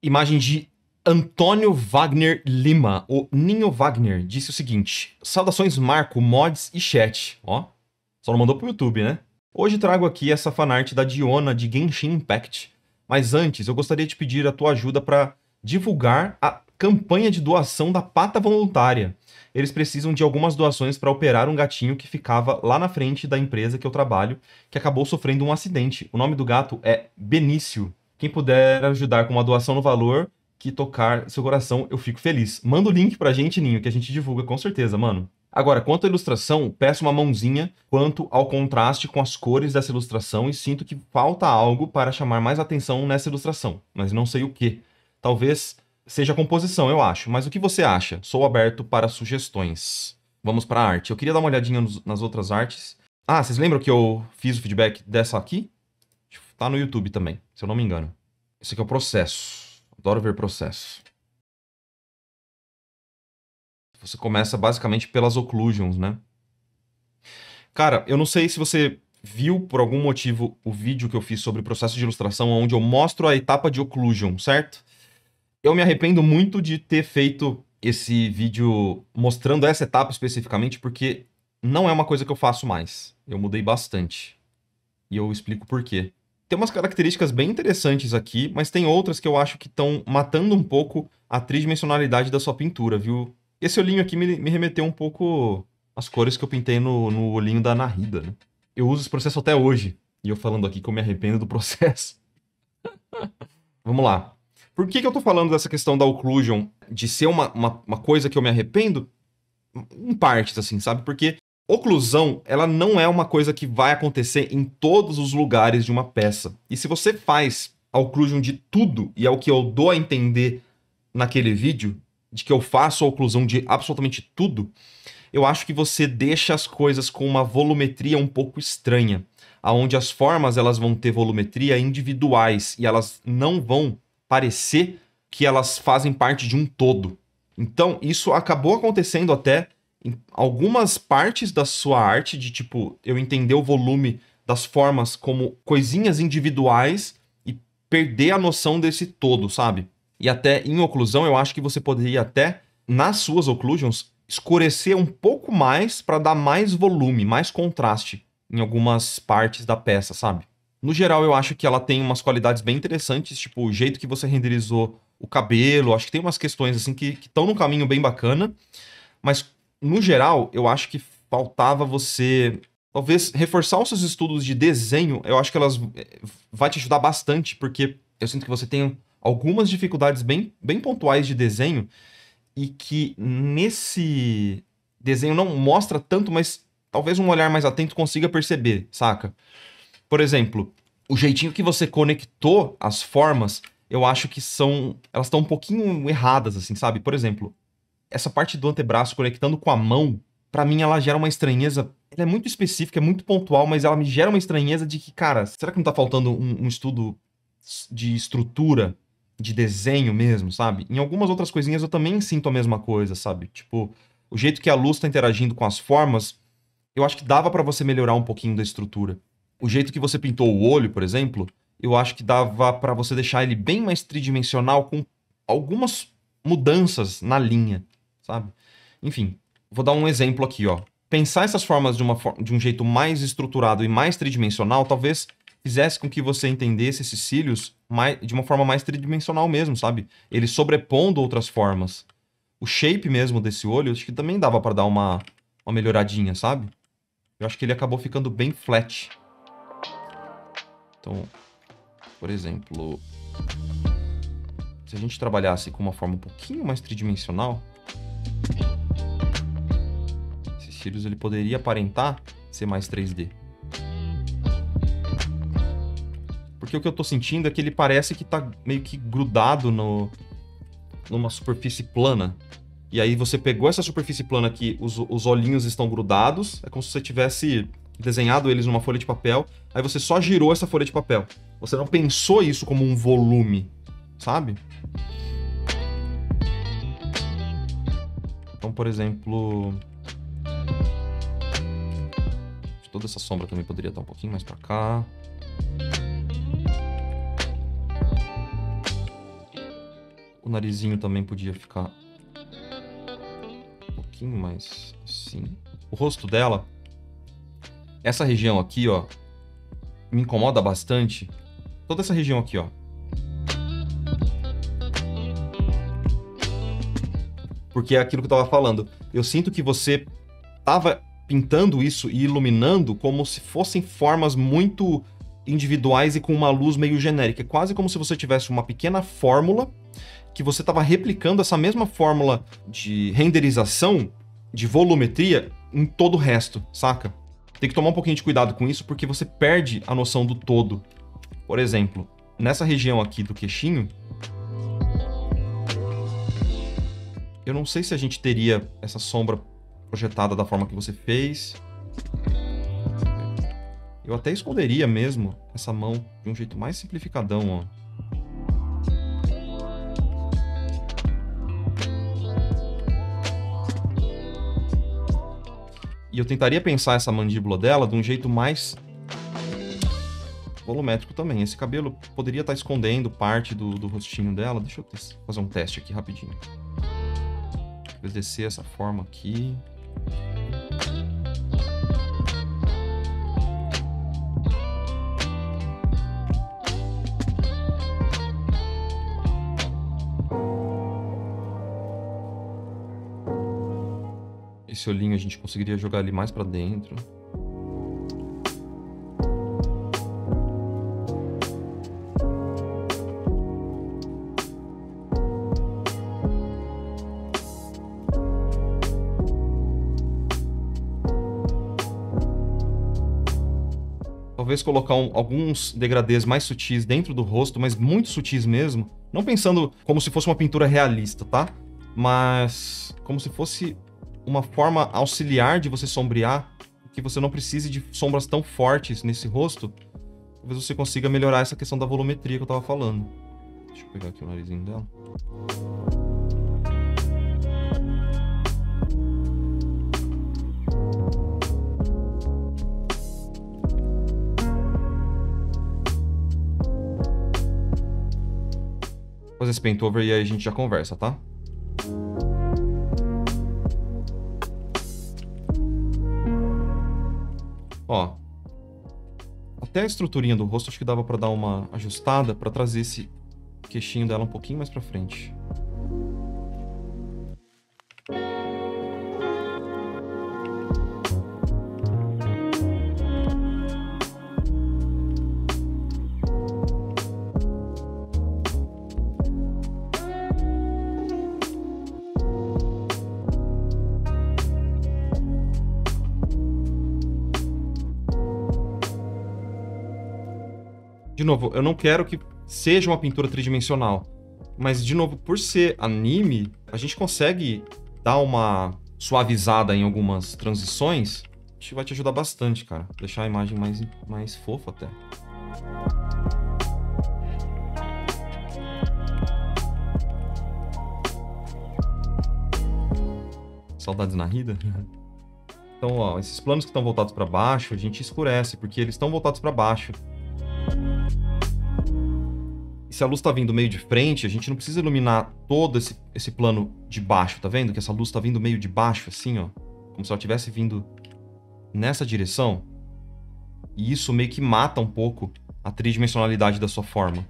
Imagem de Antônio Wagner Lima, o Ninho Wagner, disse o seguinte: saudações Marco, mods e chat. Ó, só não mandou pro YouTube, né? Hoje trago aqui essa fanart da Diona de Genshin Impact. Mas antes, eu gostaria de pedir a tua ajuda para divulgar a campanha de doação da Pata Voluntária. Eles precisam de algumas doações para operar um gatinho que ficava lá na frente da empresa que eu trabalho, que acabou sofrendo um acidente. O nome do gato é Benício. Quem puder ajudar com uma doação no valor que tocar seu coração, eu fico feliz. Manda o link pra gente, Ninho, que a gente divulga com certeza, mano. Agora, quanto à ilustração, peço uma mãozinha quanto ao contraste com as cores dessa ilustração e sinto que falta algo para chamar mais atenção nessa ilustração, mas não sei o que. Talvez seja a composição, eu acho. Mas o que você acha? Sou aberto para sugestões. Vamos para a arte. Eu queria dar uma olhadinha nas outras artes. Ah, vocês lembram que eu fiz o feedback dessa aqui? Tá no YouTube também, se eu não me engano. Esse aqui é o processo. Adoro ver processo. Você começa basicamente pelas occlusions, né? Cara, eu não sei se você viu por algum motivo o vídeo que eu fiz sobre o processo de ilustração, onde eu mostro a etapa de occlusion, certo? Eu me arrependo muito de ter feito esse vídeo mostrando essa etapa especificamente, porque não é uma coisa que eu faço mais. Eu mudei bastante. E eu explico por quê. Tem umas características bem interessantes aqui, mas tem outras que eu acho que estão matando um pouco a tridimensionalidade da sua pintura, viu? Esse olhinho aqui me remeteu um pouco às cores que eu pintei no olhinho da Nahida, né? Eu uso esse processo até hoje. E eu falando aqui que eu me arrependo do processo. Vamos lá. Por que eu tô falando dessa questão da occlusion, de ser uma coisa que eu me arrependo? Em partes, assim, sabe? Porque oclusão, ela não é uma coisa que vai acontecer em todos os lugares de uma peça. E se você faz a occlusion de tudo, e é o que eu dou a entender naquele vídeo, de que eu faço a oclusão de absolutamente tudo, eu acho que você deixa as coisas com uma volumetria um pouco estranha, aonde as formas elas vão ter volumetria individuais e elas não vão parecer que elas fazem parte de um todo. Então, isso acabou acontecendo até em algumas partes da sua arte, de tipo, eu entender o volume das formas como coisinhas individuais e perder a noção desse todo, sabe? E até em oclusão, eu acho que você poderia até, nas suas occlusions, escurecer um pouco mais para dar mais volume, mais contraste em algumas partes da peça, sabe? No geral, eu acho que ela tem umas qualidades bem interessantes, tipo o jeito que você renderizou o cabelo, acho que tem umas questões assim que estão num caminho bem bacana, mas no geral, eu acho que faltava você talvez reforçar os seus estudos de desenho. Eu acho que elas vai te ajudar bastante, porque eu sinto que você tem algumas dificuldades bem pontuais de desenho e que nesse desenho não mostra tanto, mas talvez um olhar mais atento consiga perceber, saca? Por exemplo, o jeitinho que você conectou as formas, eu acho que elas estão um pouquinho erradas, assim, sabe? Por exemplo, essa parte do antebraço conectando com a mão, pra mim ela gera uma estranheza. Ela é muito específica, é muito pontual, mas ela me gera uma estranheza de que, cara, será que não tá faltando um estudo de estrutura, de desenho mesmo, sabe? Em algumas outras coisinhas eu também sinto a mesma coisa, sabe? Tipo, o jeito que a luz tá interagindo com as formas, eu acho que dava pra você melhorar um pouquinho da estrutura. O jeito que você pintou o olho, por exemplo, eu acho que dava pra você deixar ele bem mais tridimensional com algumas mudanças na linha, sabe? Enfim, vou dar um exemplo aqui, ó. Pensar essas formas de um jeito mais estruturado e mais tridimensional talvez fizesse com que você entendesse esses cílios de uma forma mais tridimensional mesmo, sabe? Ele sobrepondo outras formas. O shape mesmo desse olho, acho que também dava pra dar uma melhoradinha, sabe? Eu acho que ele acabou ficando bem flat. Então, por exemplo, se a gente trabalhasse com uma forma um pouquinho mais tridimensional, esses cílios ele poderia aparentar ser mais 3D. Porque o que eu tô sentindo é que ele parece que tá meio que grudado numa superfície plana. E aí você pegou essa superfície plana aqui, os olhinhos estão grudados, é como se você tivesse desenhado eles numa folha de papel, aí você só girou essa folha de papel. Você não pensou isso como um volume, sabe? Então, por exemplo, toda essa sombra também poderia estar um pouquinho mais pra cá. narizinho também podia ficar um pouquinho mais assim. O rosto dela, essa região aqui, ó, me incomoda bastante. Toda essa região aqui, ó. Porque é aquilo que eu tava falando. Eu sinto que você tava pintando isso e iluminando como se fossem formas muito individuais e com uma luz meio genérica. É quase como se você tivesse uma pequena fórmula que você estava replicando essa mesma fórmula de renderização, de volumetria, em todo o resto, saca? Tem que tomar um pouquinho de cuidado com isso, porque você perde a noção do todo. Por exemplo, nessa região aqui do queixinho, eu não sei se a gente teria essa sombra projetada da forma que você fez. Eu até esconderia mesmo essa mão de um jeito mais simplificadão, ó. E eu tentaria pensar essa mandíbula dela de um jeito mais volumétrico também. Esse cabelo poderia estar escondendo parte do rostinho dela. Deixa eu fazer um teste aqui rapidinho. Vou descer essa forma aqui. Esse olhinho a gente conseguiria jogar ele mais pra dentro. Talvez colocar alguns degradês mais sutis dentro do rosto, mas muito sutis mesmo. Não pensando como se fosse uma pintura realista, tá? Mas como se fosse uma forma auxiliar de você sombrear, que você não precise de sombras tão fortes nesse rosto. Talvez você consiga melhorar essa questão da volumetria que eu tava falando. Deixa eu pegar aqui o narizinho dela. Vou fazer esse paint over e aí a gente já conversa, tá? Ó, até a estruturinha do rosto acho que dava pra dar uma ajustada pra trazer esse queixinho dela um pouquinho mais pra frente. De novo, eu não quero que seja uma pintura tridimensional. Mas, de novo, por ser anime, a gente consegue dar uma suavizada em algumas transições. Acho que vai te ajudar bastante, cara. Deixar a imagem mais fofa até. Saudades na rida? Então, ó, esses planos que estão voltados para baixo, a gente escurece, porque eles estão voltados para baixo. E se a luz tá vindo meio de frente, a gente não precisa iluminar todo esse plano de baixo, tá vendo? Que essa luz tá vindo meio de baixo, assim, ó. Como se ela tivesse vindo nessa direção. E isso meio que mata um pouco a tridimensionalidade da sua forma.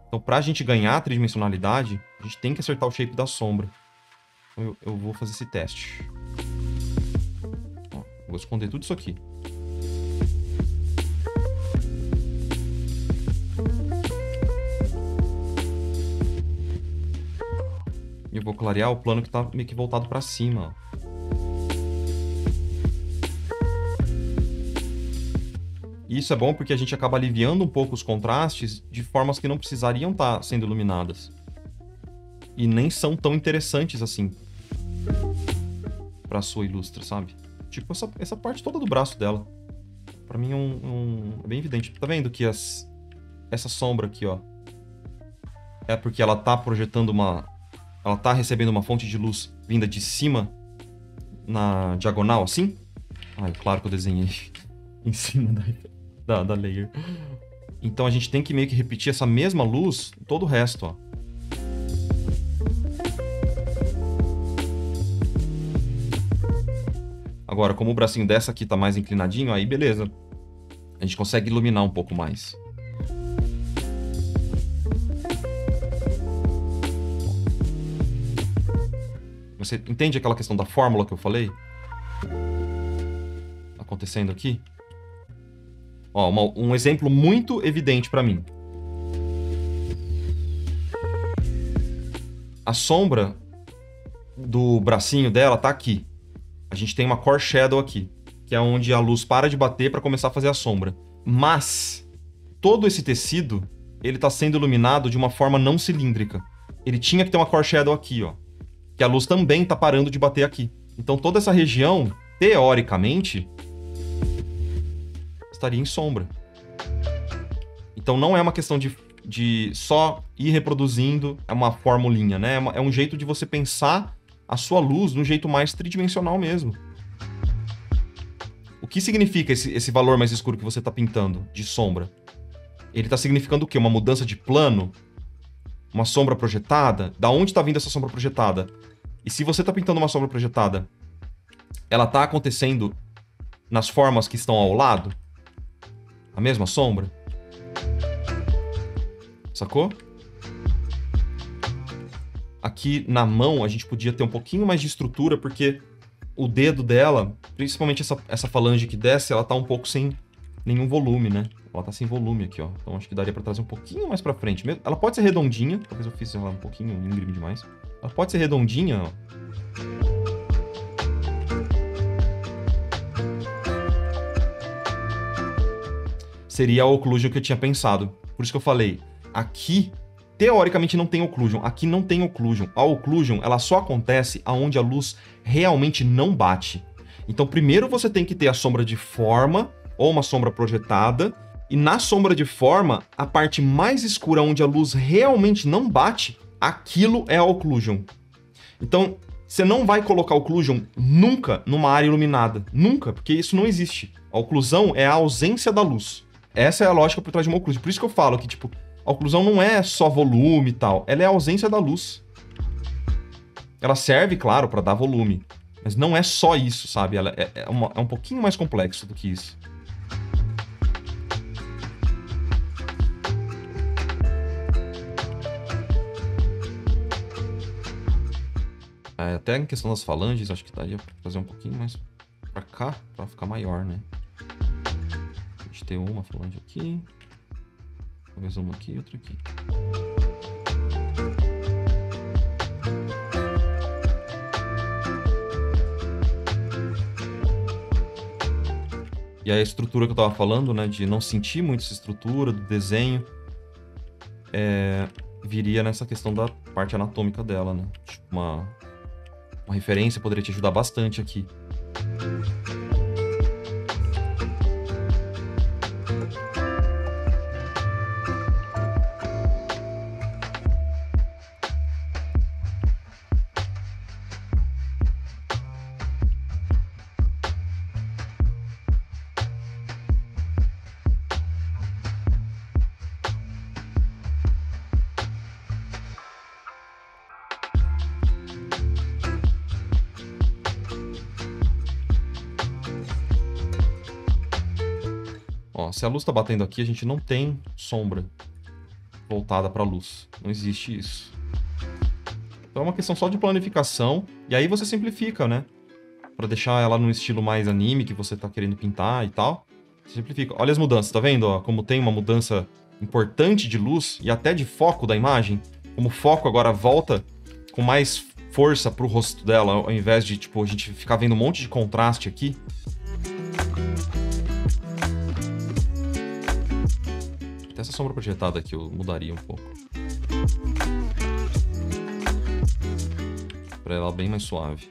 Então, pra gente ganhar a tridimensionalidade, a gente tem que acertar o shape da sombra. Então, eu vou fazer esse teste. Ó, vou esconder tudo isso aqui. E eu vou clarear o plano que tá meio que voltado pra cima, ó. E isso é bom porque a gente acaba aliviando um pouco os contrastes de formas que não precisariam estar sendo iluminadas. E nem são tão interessantes assim pra sua ilustra, sabe? Tipo essa parte toda do braço dela. Pra mim é bem evidente. Tá vendo que essa sombra aqui, ó, é porque ela tá projetando ela tá recebendo uma fonte de luz vinda de cima na diagonal, assim? Ah, claro que eu desenhei em cima da layer. Então a gente tem que meio que repetir essa mesma luz em todo o resto, ó. Agora, como o bracinho dessa aqui tá mais inclinadinho, aí beleza. A gente consegue iluminar um pouco mais. Você entende aquela questão da fórmula que eu falei? Acontecendo aqui? Ó, um exemplo muito evidente pra mim. A sombra do bracinho dela tá aqui. A gente tem uma core shadow aqui, que é onde a luz para de bater para começar a fazer a sombra. Mas todo esse tecido, ele tá sendo iluminado de uma forma não cilíndrica. Ele tinha que ter uma core shadow aqui, ó, que a luz também tá parando de bater aqui. Então toda essa região, teoricamente, estaria em sombra. Então não é uma questão de só ir reproduzindo uma formulinha, né? É um jeito de você pensar a sua luz de um jeito mais tridimensional mesmo. O que significa esse valor mais escuro que você está pintando de sombra? Ele está significando o quê? Uma mudança de plano? Uma sombra projetada? Da onde está vindo essa sombra projetada? E se você está pintando uma sombra projetada, ela está acontecendo nas formas que estão ao lado? A mesma sombra? Sacou? Aqui na mão a gente podia ter um pouquinho mais de estrutura, porque o dedo dela, principalmente essa falange que desce, ela tá um pouco sem nenhum volume, né? Ela tá sem volume aqui, ó. Então acho que daria pra trazer um pouquinho mais pra frente mesmo. Ela pode ser redondinha, talvez eu fiz ela um pouquinho íngreme demais. Ela pode ser redondinha, ó. Seria a occlusion que eu tinha pensado. Por isso que eu falei, aqui teoricamente não tem occlusion, aqui não tem occlusion. A occlusion, ela só acontece aonde a luz realmente não bate. Então primeiro você tem que ter a sombra de forma, ou uma sombra projetada, e na sombra de forma, a parte mais escura onde a luz realmente não bate, aquilo é a occlusion. Então, você não vai colocar occlusion nunca numa área iluminada. Nunca, porque isso não existe. A oclusão é a ausência da luz. Essa é a lógica por trás de uma occlusion. Por isso que eu falo que, tipo, a oclusão não é só volume e tal, ela é a ausência da luz. Ela serve, claro, para dar volume, mas não é só isso, sabe? Ela é um pouquinho mais complexo do que isso. Até em questão das falanges, acho que daria pra fazer um pouquinho mais pra cá, pra ficar maior, né? A gente tem uma falange aqui. Talvez uma aqui e outra aqui. E a estrutura que eu tava falando, né, de não sentir muito essa estrutura do desenho, viria nessa questão da parte anatômica dela, né? Tipo, uma referência poderia te ajudar bastante aqui. Ó, se a luz tá batendo aqui, a gente não tem sombra voltada para a luz. Não existe isso. Então é uma questão só de planificação. E aí você simplifica, né? Para deixar ela num estilo mais anime que você tá querendo pintar e tal. Simplifica. Olha as mudanças, tá vendo? Ó, como tem uma mudança importante de luz e até de foco da imagem. Como o foco agora volta com mais força pro rosto dela, ao invés de, tipo, a gente ficar vendo um monte de contraste aqui. Até essa sombra projetada aqui eu mudaria um pouco. Pra ela bem mais suave.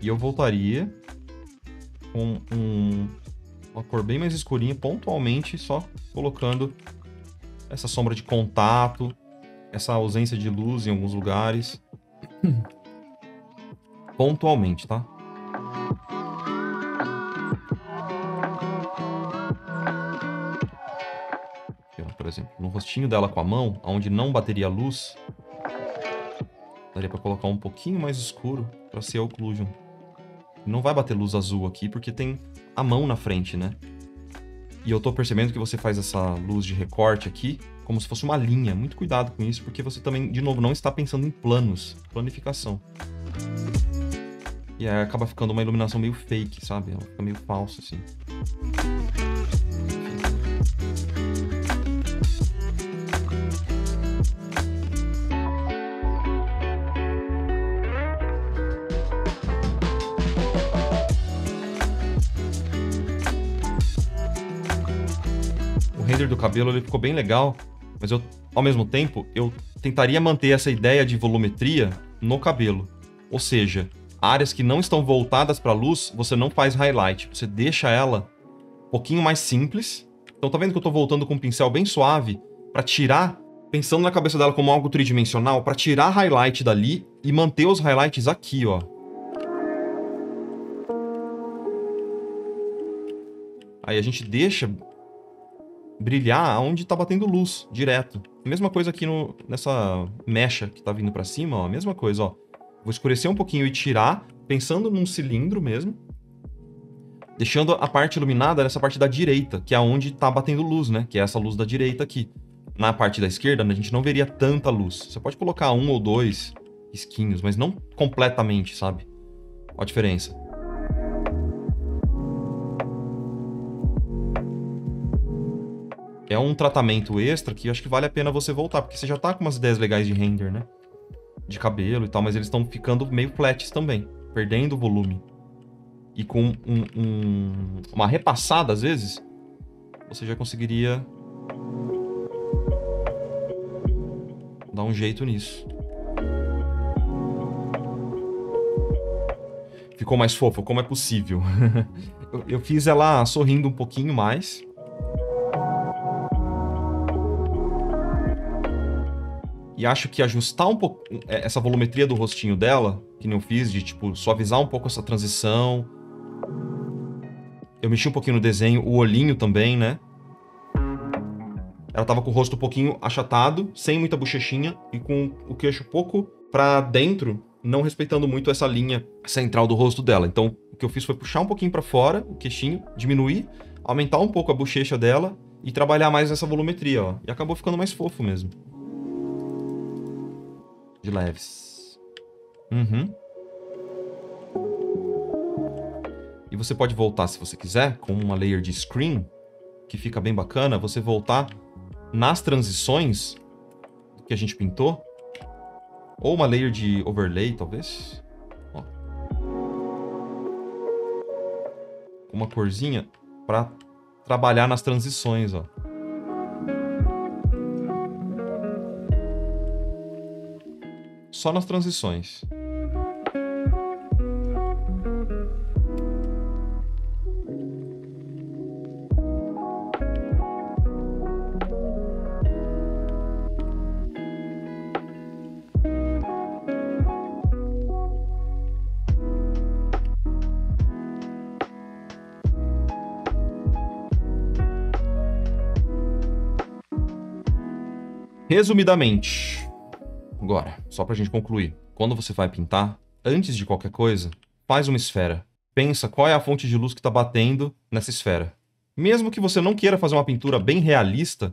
E eu voltaria com uma cor bem mais escurinha, pontualmente, só colocando essa sombra de contato, essa ausência de luz em alguns lugares. Pontualmente, tá? Aqui, ó, por exemplo, no rostinho dela com a mão, onde não bateria a luz, daria pra colocar um pouquinho mais escuro pra ser a occlusion. Não vai bater luz azul aqui, porque tem a mão na frente, né? E eu tô percebendo que você faz essa luz de recorte aqui como se fosse uma linha. Muito cuidado com isso, porque você também, de novo, não está pensando em planos. Planificação. E aí acaba ficando uma iluminação meio fake, sabe? Ela fica meio falsa, assim. O render do cabelo ele ficou bem legal, mas eu, ao mesmo tempo, eu tentaria manter essa ideia de volumetria no cabelo. Ou seja, áreas que não estão voltadas para a luz, você não faz highlight. Você deixa ela um pouquinho mais simples. Então tá vendo que eu tô voltando com um pincel bem suave para tirar, pensando na cabeça dela como algo tridimensional, para tirar highlight dali e manter os highlights aqui, ó. Aí a gente deixa brilhar onde tá batendo luz, direto. Mesma coisa aqui nessa mecha que tá vindo pra cima, ó. Mesma coisa, ó. Vou escurecer um pouquinho e tirar, pensando num cilindro mesmo. Deixando a parte iluminada nessa parte da direita, que é onde tá batendo luz, né? Que é essa luz da direita aqui. Na parte da esquerda, a gente não veria tanta luz. Você pode colocar 1 ou 2 risquinhos, mas não completamente, sabe? Olha a diferença. É um tratamento extra que eu acho que vale a pena você voltar, porque você já tá com umas ideias legais de render, né? De cabelo e tal, mas eles estão ficando meio flats também, perdendo volume. E com uma repassada, às vezes, você já conseguiria dar um jeito nisso. Ficou mais fofo, como é possível. eu fiz ela sorrindo um pouquinho mais. E acho que ajustar um pouco essa volumetria do rostinho dela, que nem eu fiz, de tipo, suavizar um pouco essa transição. Eu mexi um pouquinho no desenho, o olhinho também, né? Ela tava com o rosto um pouquinho achatado, sem muita bochechinha e com o queixo pouco pra dentro, não respeitando muito essa linha central do rosto dela. Então, o que eu fiz foi puxar um pouquinho pra fora o queixinho, diminuir, aumentar um pouco a bochecha dela e trabalhar mais essa volumetria, ó. E acabou ficando mais fofo mesmo. De leves. E você pode voltar, se você quiser, com uma layer de screen, que fica bem bacana, você voltar nas transições que a gente pintou, ou uma layer de overlay, talvez. Ó. Uma corzinha para trabalhar nas transições, ó. Só nas transições. Resumidamente, agora, só pra gente concluir. Quando você vai pintar, antes de qualquer coisa, faz uma esfera. Pensa qual é a fonte de luz que tá batendo nessa esfera. Mesmo que você não queira fazer uma pintura bem realista,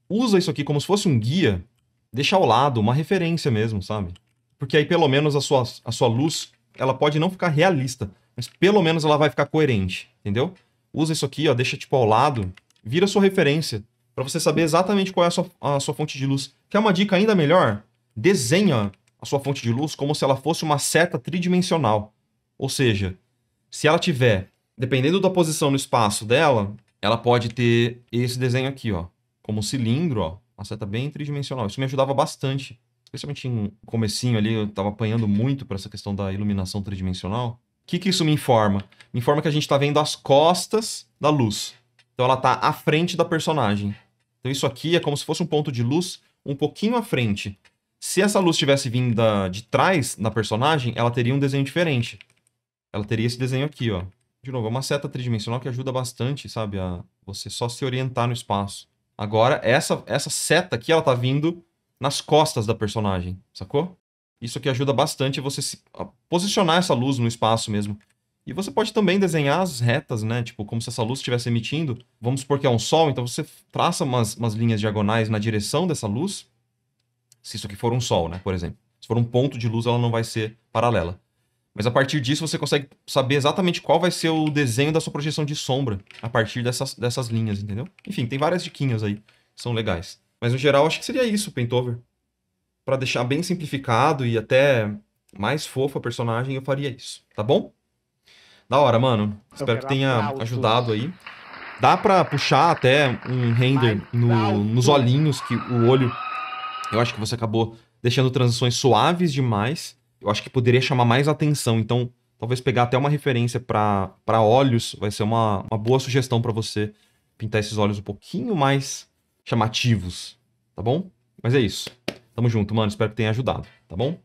usa isso aqui como se fosse um guia, deixa ao lado uma referência mesmo, sabe? Porque aí pelo menos a sua luz, ela pode não ficar realista, mas pelo menos ela vai ficar coerente, entendeu? Usa isso aqui, ó, deixa tipo ao lado, vira sua referência, para você saber exatamente qual é a sua fonte de luz. Quer uma dica ainda melhor? Desenha a sua fonte de luz como se ela fosse uma seta tridimensional. Ou seja, se ela tiver, dependendo da posição no espaço dela, ela pode ter esse desenho aqui, ó, como um cilindro, ó, uma seta bem tridimensional. Isso me ajudava bastante, especialmente em comecinho ali, eu estava apanhando muito para essa questão da iluminação tridimensional. O que isso me informa? Me informa que a gente está vendo as costas da luz. Então ela está à frente da personagem. Então isso aqui é como se fosse um ponto de luz um pouquinho à frente. Se essa luz tivesse vinda de trás na personagem, ela teria um desenho diferente. ela teria esse desenho aqui, ó. De novo, é uma seta tridimensional que ajuda bastante, sabe, a você só se orientar no espaço. Agora, essa seta aqui, ela tá vindo nas costas da personagem, sacou? Isso aqui ajuda bastante você a posicionar essa luz no espaço mesmo. E você pode também desenhar as retas, né? Tipo, como se essa luz estivesse emitindo. Vamos supor que é um sol, então você traça umas linhas diagonais na direção dessa luz. Se isso aqui for um sol, né? Por exemplo. Se for um ponto de luz, ela não vai ser paralela. Mas a partir disso, você consegue saber exatamente qual vai ser o desenho da sua projeção de sombra a partir dessas linhas, entendeu? Enfim, tem várias diquinhas aí que são legais. Mas no geral, acho que seria isso, Paintover. Pra deixar bem simplificado e até mais fofo a personagem, eu faria isso, tá bom? Da hora, mano. Espero que tenha ajudado aí. Dá pra puxar até um render nos olhinhos, que o olho... Eu acho que você acabou deixando transições suaves demais. Eu acho que poderia chamar mais atenção. Então, talvez pegar até uma referência pra olhos vai ser uma boa sugestão pra você pintar esses olhos um pouquinho mais chamativos, tá bom? Mas é isso. Tamo junto, mano. Espero que tenha ajudado, tá bom?